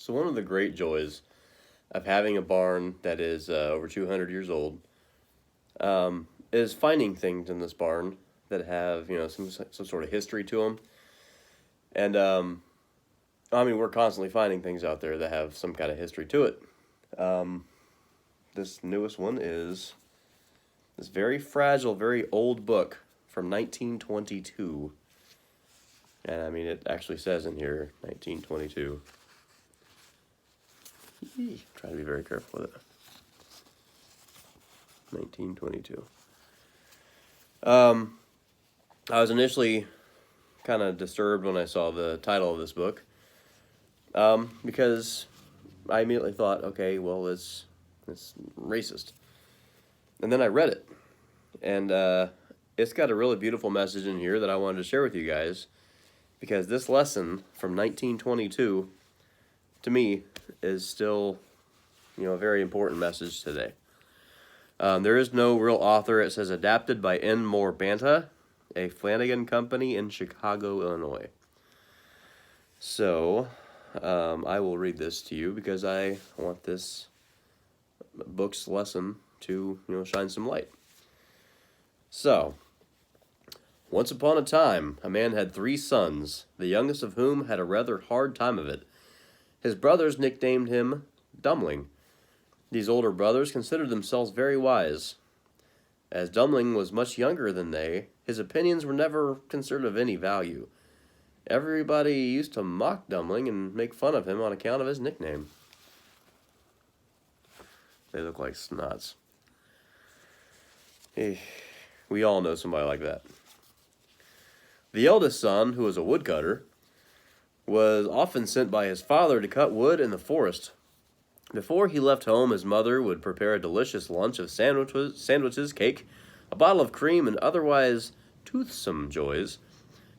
So one of the great joys of having a barn that is over 200 years old is finding things in this barn that have some sort of history to them. And I mean, we're constantly finding things out there that have some kind of history to it. Um, this newest one is this very fragile, very old book from 1922. And I mean, it actually says in here 1922. Try to be very careful with it. 1922. I was initially kind of disturbed when I saw the title of this book, because I immediately thought, okay, well, it's racist. And then I read it, and it's got a really beautiful message in here that I wanted to share with you guys, because this lesson from 1922, to me, is still, a very important message today. There is no real author. It says adapted by N. Moore Banta, a Flanagan Company in Chicago, Illinois. So, I will read this to you because I want this book's lesson to, shine some light. So, once upon a time, a man had 3 sons, the youngest of whom had a rather hard time of it. His brothers nicknamed him Dumbling. These older brothers considered themselves very wise. As Dumbling was much younger than they, his opinions were never considered of any value. Everybody used to mock Dumbling and make fun of him on account of his nickname. They look like snots. We all know somebody like that. The eldest son, who was a woodcutter, was often sent by his father to cut wood in the forest. Before he left home, his mother would prepare a delicious lunch of sandwiches, cake, a bottle of cream, and otherwise toothsome joys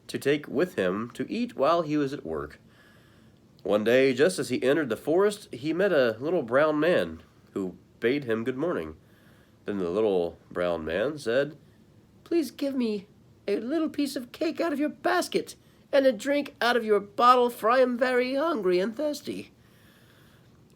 to take with him to eat while he was at work. One day, just as he entered the forest, he met a little brown man who bade him good morning. Then the little brown man said, "Please give me a little piece of cake out of your basket and a drink out of your bottle, for I am very hungry and thirsty."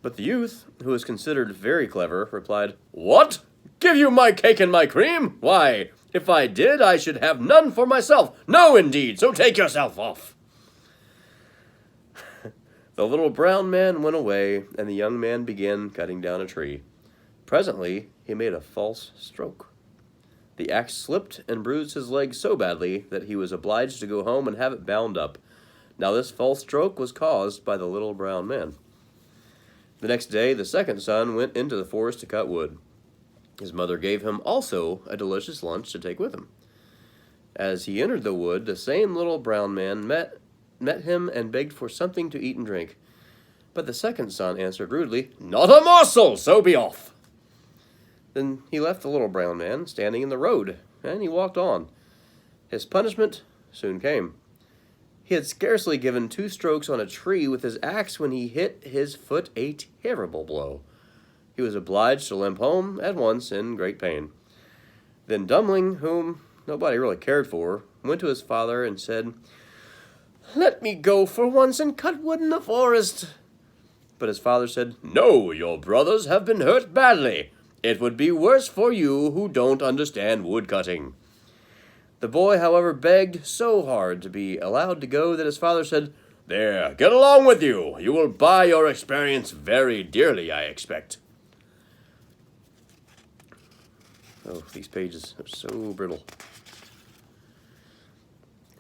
But the youth, who was considered very clever, replied, "What? Give you my cake and my cream? Why, if I did, I should have none for myself. No, indeed, so take yourself off." The little brown man went away, and the young man began cutting down a tree. Presently, he made a false stroke. The axe slipped and bruised his leg so badly that he was obliged to go home and have it bound up. Now this false stroke was caused by the little brown man. The next day, the second son went into the forest to cut wood. His mother gave him also a delicious lunch to take with him. As he entered the wood, the same little brown man met him and begged for something to eat and drink. But the second son answered rudely, "Not a morsel, so be off." Then he left the little brown man standing in the road, and he walked on. His punishment soon came. He had scarcely given 2 strokes on a tree with his axe when he hit his foot a terrible blow. He was obliged to limp home at once in great pain. Then Dumbling, whom nobody really cared for, went to his father and said, "Let me go for once and cut wood in the forest." But his father said, "No, your brothers have been hurt badly. It would be worse for you who don't understand woodcutting." The boy, however, begged so hard to be allowed to go that his father said, "There, get along with you. You will buy your experience very dearly, I expect." Oh, these pages are so brittle.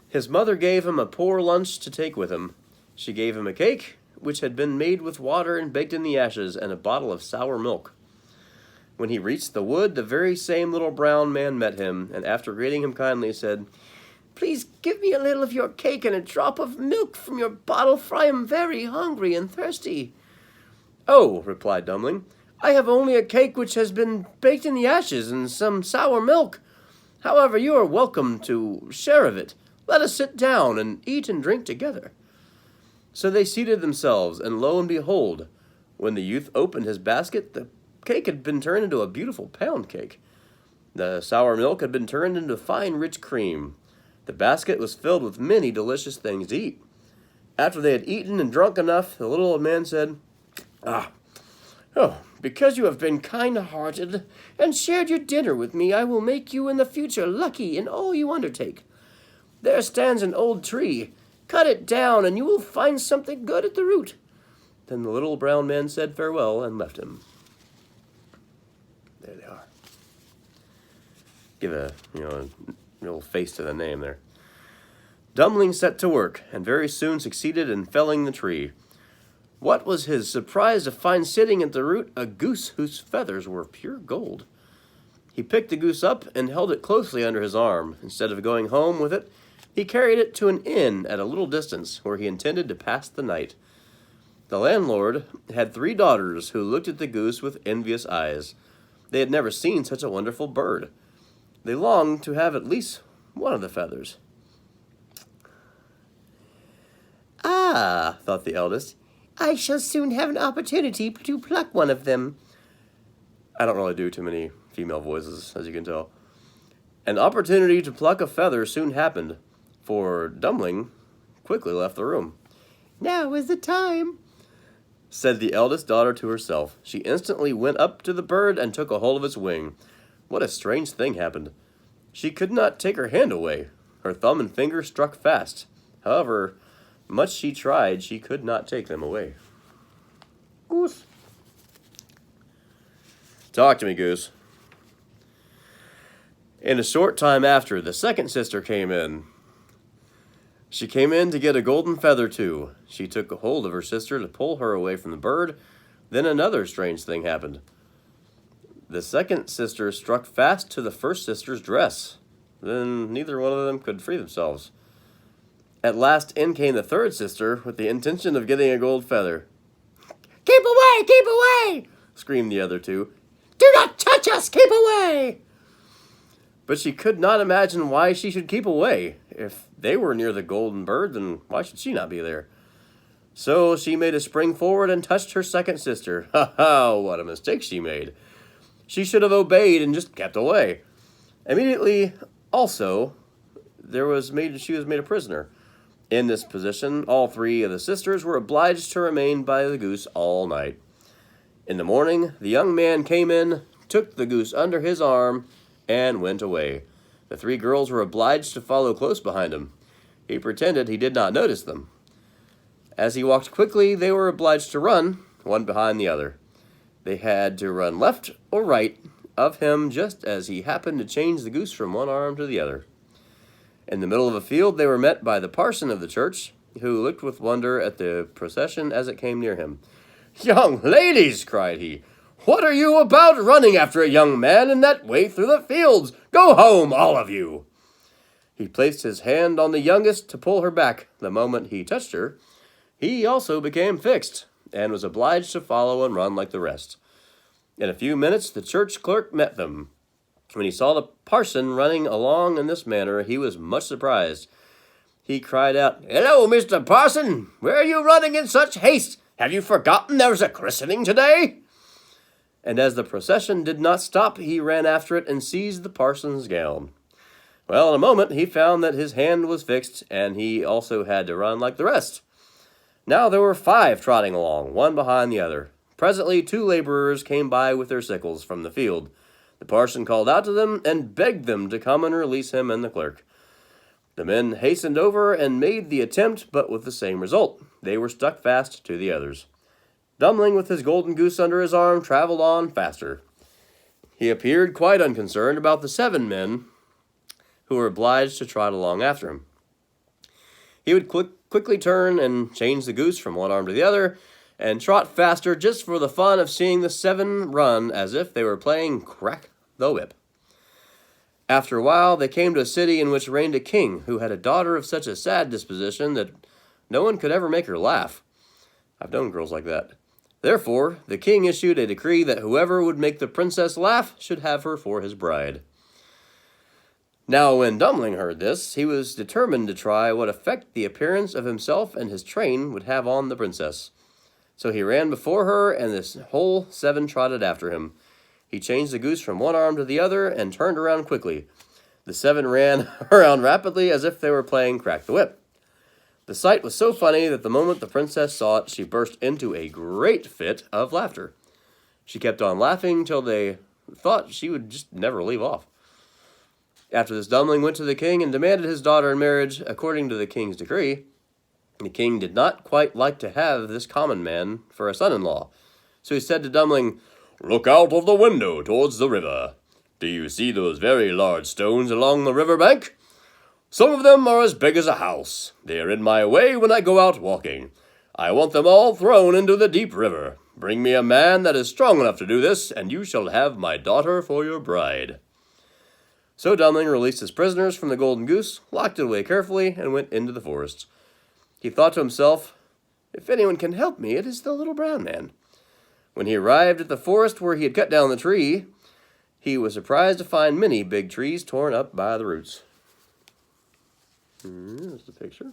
His mother gave him a poor lunch to take with him. She gave him a cake, which had been made with water and baked in the ashes, and a bottle of sour milk. When he reached the wood, the very same little brown man met him, and after greeting him kindly, said, "Please give me a little of your cake and a drop of milk from your bottle, for I am very hungry and thirsty." "Oh," replied Dumbling, "I have only a cake which has been baked in the ashes and some sour milk. However, you are welcome to share of it. Let us sit down and eat and drink together." So they seated themselves, and lo and behold, when the youth opened his basket, the cake had been turned into a beautiful pound cake. The sour milk had been turned into fine, rich cream. The basket was filled with many delicious things to eat. After they had eaten and drunk enough, the little old man said, because you have been kind-hearted and shared your dinner with me, I will make you in the future lucky in all you undertake. There stands an old tree. Cut it down, and you will find something good at the root." Then the little brown man said farewell and left him. There they are. Give a little face to the name there. Dummling set to work, and very soon succeeded in felling the tree. What was his surprise to find sitting at the root a goose whose feathers were pure gold. He picked the goose up and held it closely under his arm. Instead of going home with it, he carried it to an inn at a little distance, where he intended to pass the night. The landlord had 3 daughters who looked at the goose with envious eyes. They had never seen such a wonderful bird. They longed to have at least one of the feathers. "Ah," thought the eldest, "I shall soon have an opportunity to pluck one of them." I don't really do too many female voices, as you can tell. An opportunity to pluck a feather soon happened, for Dummling quickly left the room. "Now is the time," said the eldest daughter to herself. She instantly went up to the bird and took a hold of its wing. What a strange thing happened. She could not take her hand away. Her thumb and finger struck fast. However, much she tried, she could not take them away. Goose. Talk to me, Goose. In a short time after, the second sister came in. She came in to get a golden feather too. She took a hold of her sister to pull her away from the bird. Then another strange thing happened. The second sister struck fast to the first sister's dress. Then neither one of them could free themselves. At last in came the third sister with the intention of getting a gold feather. "Keep away! Keep away!" screamed the other two. "Do not touch us! Keep away!" But she could not imagine why she should keep away. If they were near the golden bird, then why should she not be there? So she made a spring forward and touched her second sister. Ha ha, what a mistake she made. She should have obeyed and just kept away. Immediately, also, she was made a prisoner. In this position, all 3 of the sisters were obliged to remain by the goose all night. In the morning, the young man came in, took the goose under his arm, and went away. The 3 girls were obliged to follow close behind him. He pretended he did not notice them. As he walked quickly, they were obliged to run, one behind the other. They had to run left or right of him just as he happened to change the goose from one arm to the other. In the middle of a field, they were met by the parson of the church, who looked with wonder at the procession as it came near him. "Young ladies," cried he, "what are you about running after a young man in that way through the fields? Go home, all of you!" He placed his hand on the youngest to pull her back. The moment he touched her, he also became fixed, and was obliged to follow and run like the rest. In a few minutes, the church clerk met them. When he saw the parson running along in this manner, he was much surprised. He cried out, "Hello, Mr. Parson! Where are you running in such haste? Have you forgotten there's a christening today?" And as the procession did not stop, he ran after it and seized the parson's gown. Well, in a moment, he found that his hand was fixed, and he also had to run like the rest. Now there were 5 trotting along, one behind the other. Presently 2 laborers came by with their sickles from the field. The parson called out to them and begged them to come and release him and the clerk. The men hastened over and made the attempt, but with the same result. They were stuck fast to the others. Dummling, with his golden goose under his arm, traveled on faster. He appeared quite unconcerned about the 7 men who were obliged to trot along after him. He would quickly turn and change the goose from one arm to the other, and trot faster just for the fun of seeing the 7 run as if they were playing crack the whip. After a while, they came to a city in which reigned a king who had a daughter of such a sad disposition that no one could ever make her laugh. I've known girls like that. Therefore, the king issued a decree that whoever would make the princess laugh should have her for his bride. Now, when Dummling heard this, he was determined to try what effect the appearance of himself and his train would have on the princess. So he ran before her, and the whole 7 trotted after him. He changed the goose from one arm to the other and turned around quickly. The 7 ran around rapidly as if they were playing crack the whip. The sight was so funny that the moment the princess saw it, she burst into a great fit of laughter. She kept on laughing till they thought she would just never leave off. After this, Dummling went to the king and demanded his daughter in marriage according to the king's decree. The king did not quite like to have this common man for a son-in-law, so he said to Dummling, "Look out of the window towards the river. Do you see those very large stones along the river bank? Some of them are as big as a house. They are in my way when I go out walking. I want them all thrown into the deep river. Bring me a man that is strong enough to do this, and you shall have my daughter for your bride." So Dummling released his prisoners from the golden goose, locked it away carefully, and went into the forest. He thought to himself, "If anyone can help me, it is the little brown man." When he arrived at the forest where he had cut down the tree, he was surprised to find many big trees torn up by the roots. Here's the picture.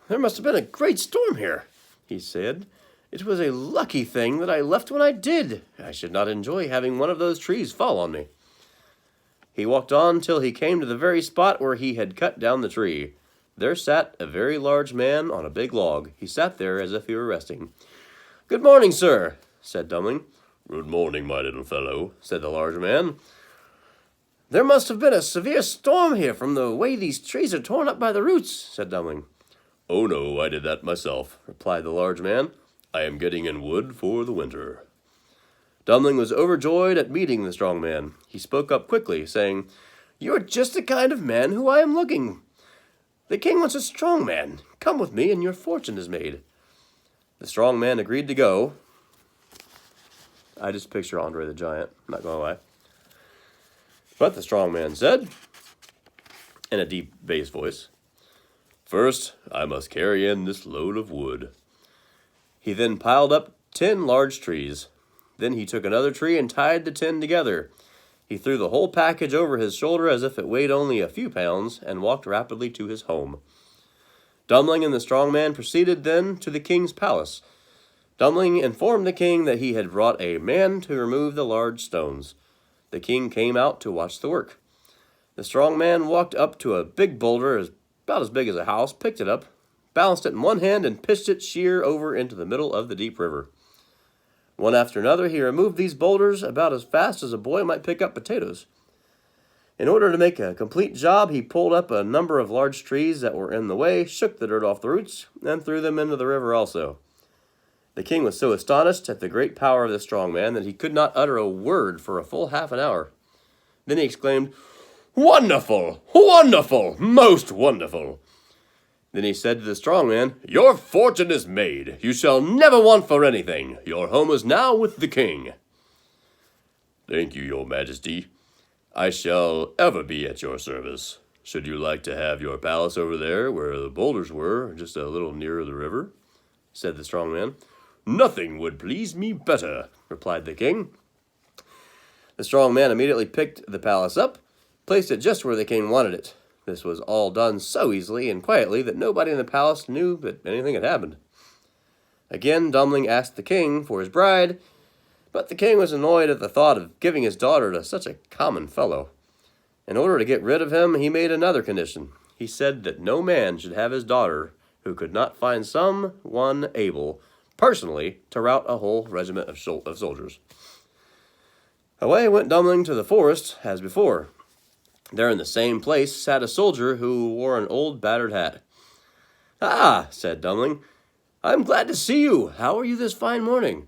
"There must have been a great storm here," he said. "It was a lucky thing that I left when I did. I should not enjoy having one of those trees fall on me." He walked on till he came to the very spot where he had cut down the tree. There sat a very large man on a big log. He sat there as if he were resting. "Good morning, sir," said Dummling. "Good morning, my little fellow," said the large man. "There must have been a severe storm here from the way these trees are torn up by the roots," said Dummling. "Oh, no, I did that myself," replied the large man. "I am getting in wood for the winter." Dummling was overjoyed at meeting the strong man. He spoke up quickly, saying, "You are just the kind of man who I am looking. The king wants a strong man. Come with me, and your fortune is made." The strong man agreed to go. I just picture Andre the Giant, not going to lie. But the strong man said, in a deep bass voice, "First, I must carry in this load of wood." He then piled up 10 large trees. Then he took another tree and tied the 10 together. He threw the whole package over his shoulder as if it weighed only a few pounds and walked rapidly to his home. Dummling and the strong man proceeded then to the king's palace. Dummling informed the king that he had brought a man to remove the large stones. The king came out to watch the work. The strong man walked up to a big boulder about as big as a house, picked it up, balanced it in one hand, and pitched it sheer over into the middle of the deep river. One after another, he removed these boulders about as fast as a boy might pick up potatoes. In order to make a complete job, he pulled up a number of large trees that were in the way, shook the dirt off the roots, and threw them into the river also. The king was so astonished at the great power of the strong man that he could not utter a word for a full half an hour. Then he exclaimed, "Wonderful! Wonderful! Most wonderful!" Then he said to the strong man, "Your fortune is made. You shall never want for anything. Your home is now with the king." "Thank you, your majesty. I shall ever be at your service. Should you like to have your palace over there where the boulders were, just a little nearer the river?" said the strong man. "Nothing would please me better," replied the king. The strong man immediately picked the palace up, placed it just where the king wanted it. This was all done so easily and quietly that nobody in the palace knew that anything had happened. Again, Dummling asked the king for his bride, but the king was annoyed at the thought of giving his daughter to such a common fellow. In order to get rid of him, he made another condition. He said that no man should have his daughter who could not find someone able, personally, to rout a whole regiment of soldiers. Away went Dummling to the forest, as before. There in the same place sat a soldier who wore an old battered hat. "Ah," said Dummling, "I am glad to see you. How are you this fine morning?"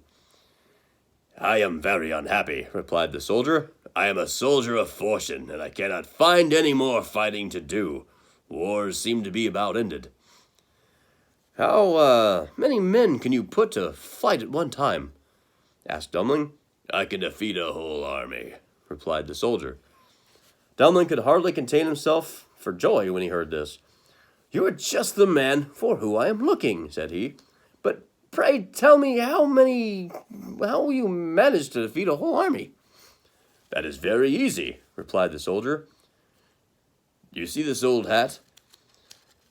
"I am very unhappy," replied the soldier. "I am a soldier of fortune, and I cannot find any more fighting to do. Wars seem to be about ended." "How many men can you put to fight at one time?" asked Dummling. "I can defeat a whole army," replied the soldier. Dummling could hardly contain himself for joy when he heard this. "You are just the man for whom I am looking," said he. "But pray tell me how you managed to defeat a whole army." "That is very easy," replied the soldier. "You see this old hat?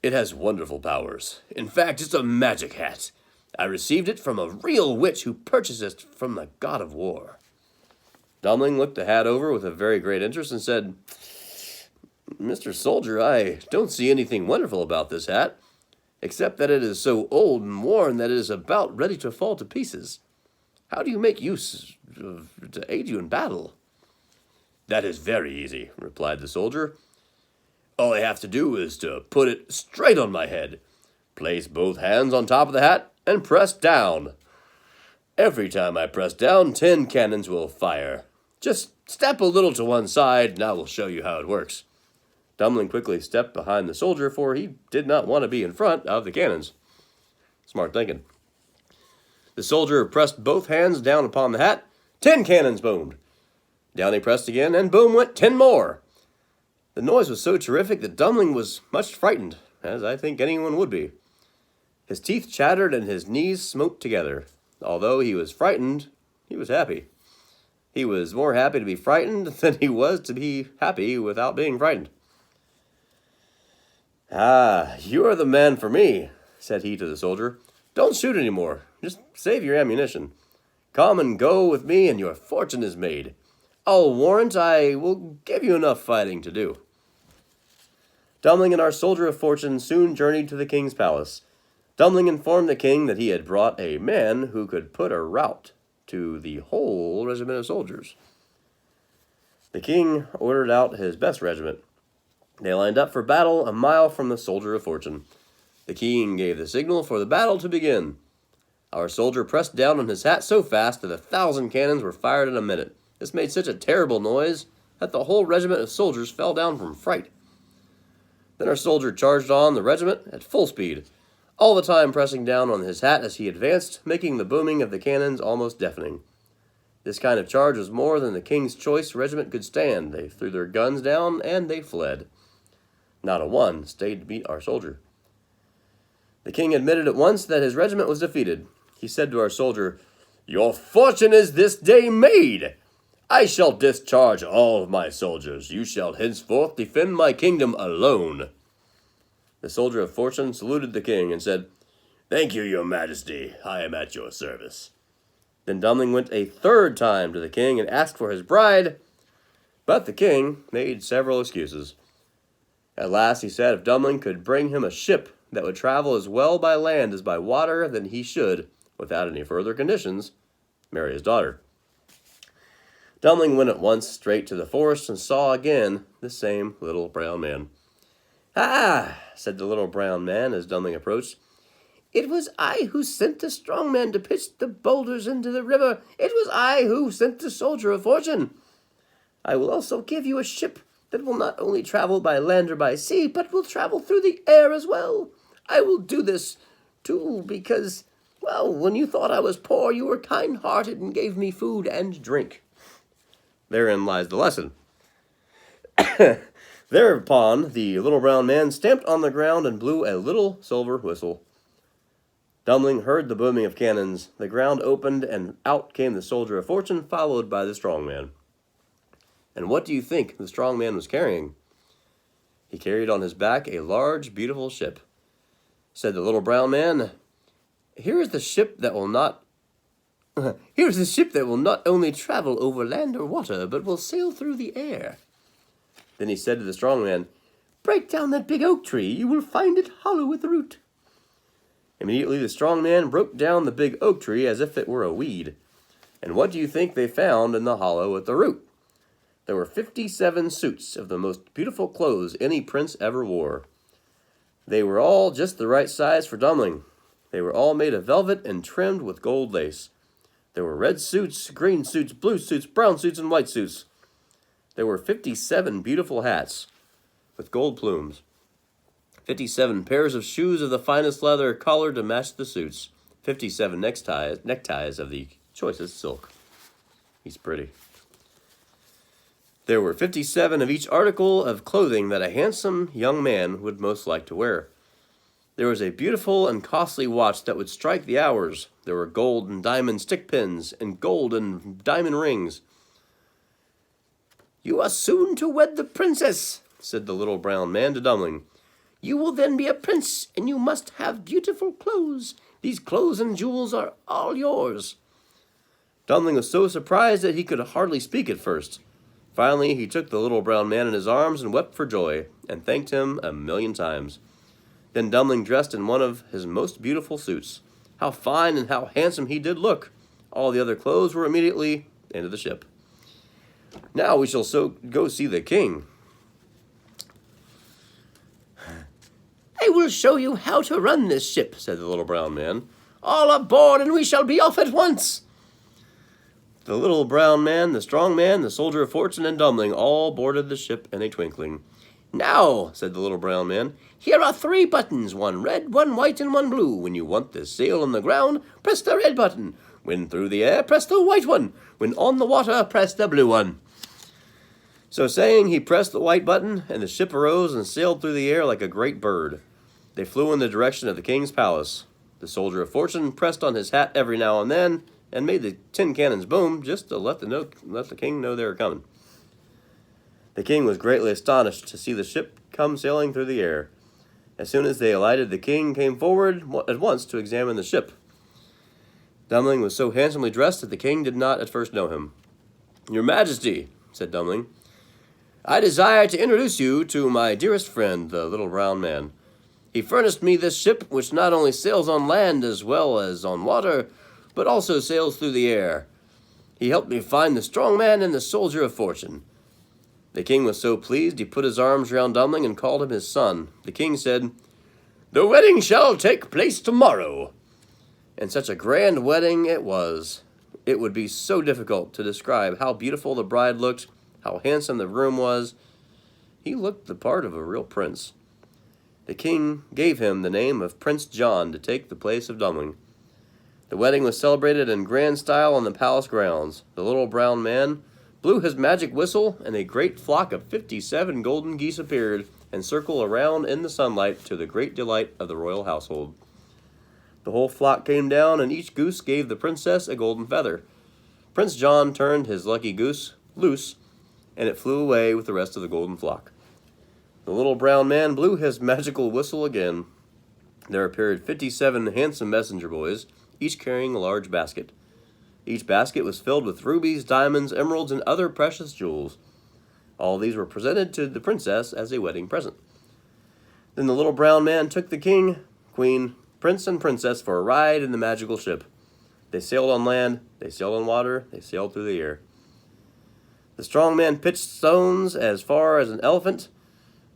It has wonderful powers. In fact, it's a magic hat. I received it from a real witch who purchased it from the god of war." Dummling looked the hat over with a very great interest and said, "Mr. Soldier, I don't see anything wonderful about this hat, except that it is so old and worn that it is about ready to fall to pieces. How do you make use of to aid you in battle?" "That is very easy," replied the soldier. "All I have to do is to put it straight on my head, place both hands on top of the hat, and press down. Every time I press down, 10 cannons will fire. Just step a little to one side, and I will show you how it works." Dummling quickly stepped behind the soldier, for he did not want to be in front of the cannons. Smart thinking. The soldier pressed both hands down upon the hat. 10 cannons boomed. Down he pressed again, and boom went 10 more. The noise was so terrific that Dummling was much frightened, as I think anyone would be. His teeth chattered and his knees smote together. Although he was frightened, he was happy. He was more happy to be frightened than he was to be happy without being frightened. "Ah, you are the man for me," said he to the soldier. "Don't shoot any more. Just save your ammunition. Come and go with me, and your fortune is made. I'll warrant I will give you enough fighting to do." Dummling and our soldier of fortune soon journeyed to the king's palace. Dummling informed the king that he had brought a man who could put a rout to the whole regiment of soldiers. The king ordered out his best regiment. They lined up for battle a mile from the soldier of fortune. The king gave the signal for the battle to begin. Our soldier pressed down on his hat so fast that 1,000 cannons were fired in a minute. This made such a terrible noise that the whole regiment of soldiers fell down from fright. Then our soldier charged on the regiment at full speed, all the time pressing down on his hat as he advanced, making the booming of the cannons almost deafening. This kind of charge was more than the king's choice regiment could stand. They threw their guns down and they fled. Not a one stayed to meet our soldier. The king admitted at once that his regiment was defeated. He said to our soldier, "Your fortune is this day made. I shall discharge all of my soldiers. You shall henceforth defend my kingdom alone." The soldier of fortune saluted the king and said, "Thank you, your majesty. I am at your service." Then Dummling went a third time to the king and asked for his bride, but the king made several excuses. At last he said if Dummling could bring him a ship that would travel as well by land as by water, then he should, without any further conditions, marry his daughter. Dummling went at once straight to the forest and saw again the same little brown man. "Ah," said the little brown man as Dummling approached, "it was I who sent the strong man to pitch the boulders into the river. It was I who sent the soldier of fortune. I will also give you a ship that will not only travel by land or by sea, but will travel through the air as well. I will do this, too, because, well, when you thought I was poor, you were kind-hearted and gave me food and drink." Therein lies the lesson. Thereupon, the little brown man stamped on the ground and blew a little silver whistle. Dummling heard the booming of cannons. The ground opened, and out came the soldier of fortune, followed by the strong man. And what do you think the strong man was carrying? He carried on his back a large, beautiful ship. Said the little brown man, Here is the ship that will not only travel over land or water, but will sail through the air." Then he said to the strong man, "Break down that big oak tree. You will find it hollow at the root." Immediately the strong man broke down the big oak tree as if it were a weed. And what do you think they found in the hollow at the root? There were 57 suits of the most beautiful clothes any prince ever wore. They were all just the right size for Dummling. They were all made of velvet and trimmed with gold lace. There were red suits, green suits, blue suits, brown suits, and white suits. There were 57 beautiful hats with gold plumes. 57 pairs of shoes of the finest leather colored to match the suits. 57 neckties of the choicest silk. He's pretty. There were 57 of each article of clothing that a handsome young man would most like to wear. There was a beautiful and costly watch that would strike the hours. There were gold and diamond stick pins and gold and diamond rings. "You are soon to wed the princess," said the little brown man to Dummling. "You will then be a prince, and you must have beautiful clothes. These clothes and jewels are all yours." Dumpling was so surprised that he could hardly speak at first. Finally, he took the little brown man in his arms and wept for joy, and thanked him 1,000,000 times. Then Dumpling dressed in one of his most beautiful suits. How fine and how handsome he did look! All the other clothes were immediately into the ship. Now we shall go see the king. I will show you how to run this ship, said the little brown man. All aboard, and we shall be off at once. The little brown man, the strong man, the soldier of fortune, and Dumpling all boarded the ship in a twinkling. Now, said the little brown man, here are 3 buttons, 1 red, 1 white, and 1 blue. When you want the sail on the ground, press the red button. When through the air, press the white one. When on the water, press the blue one. So saying, he pressed the white button, and the ship arose and sailed through the air like a great bird. They flew in the direction of the king's palace. The soldier of fortune pressed on his hat every now and then, and made the tin cannons boom just to let the king know they were coming. The king was greatly astonished to see the ship come sailing through the air. As soon as they alighted, the king came forward at once to examine the ship. Dumpling was so handsomely dressed that the king did not at first know him. Your Majesty, said Dumpling, I desire to introduce you to my dearest friend, the little brown man. He furnished me this ship, which not only sails on land as well as on water, but also sails through the air. He helped me find the strong man and the soldier of fortune. The king was so pleased, he put his arms round Dumpling and called him his son. The king said, The wedding shall take place tomorrow. And such a grand wedding it was. It would be so difficult to describe how beautiful the bride looked, how handsome the groom was. He looked the part of a real prince. The king gave him the name of Prince John to take the place of Dumpling. The wedding was celebrated in grand style on the palace grounds. The little brown man blew his magic whistle, and a great flock of 57 golden geese appeared and circled around in the sunlight to the great delight of the royal household. The whole flock came down, and each goose gave the princess a golden feather. Prince John turned his lucky goose loose, and it flew away with the rest of the golden flock. The little brown man blew his magical whistle again. There appeared 57 handsome messenger boys, each carrying a large basket. Each basket was filled with rubies, diamonds, emeralds, and other precious jewels. All these were presented to the princess as a wedding present. Then the little brown man took the king, queen, prince, and princess for a ride in the magical ship. They sailed on land, they sailed on water, they sailed through the air. The strong man pitched stones as far as an elephant,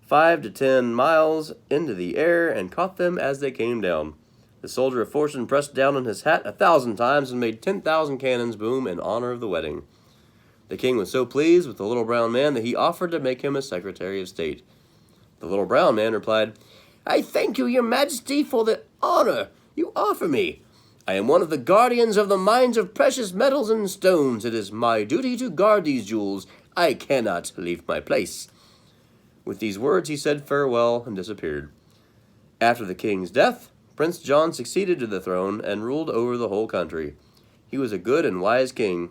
5 to 10 miles into the air, and caught them as they came down. The soldier of fortune pressed down on his hat 1,000 times and made 10,000 cannons boom in honor of the wedding. The king was so pleased with the little brown man that he offered to make him a secretary of state. The little brown man replied, I thank you, your majesty, for the honor you offer me. I am one of the guardians of the mines of precious metals and stones. It is my duty to guard these jewels. I cannot leave my place. With these words he said farewell and disappeared. After the king's death, Prince John succeeded to the throne and ruled over the whole country. He was a good and wise king.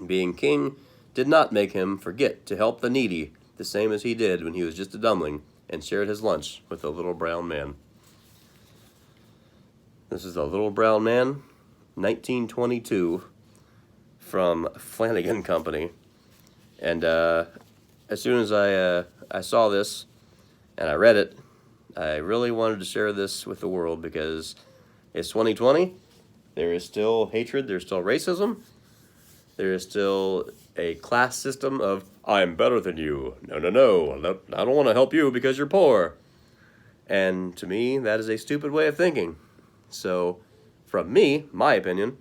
Being king did not make him forget to help the needy, the same as he did when he was just a dumpling and shared his lunch with the little brown man. This is The Little Brown Man, 1922, from Flanagan Company. And as soon as I saw this and I read it, I really wanted to share this with the world because it's 2020. There is still hatred. There's still racism. There is still a class system of, I'm better than you. No, no, no. I don't want to help you because you're poor. And to me, that is a stupid way of thinking. So, from me, my opinion,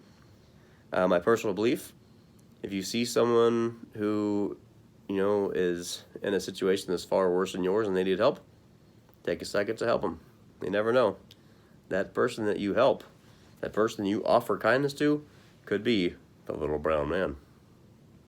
my personal belief, if you see someone who, is in a situation that's far worse than yours and they need help, take a second to help them. You never know. That person that you help, that person you offer kindness to, could be the little brown man.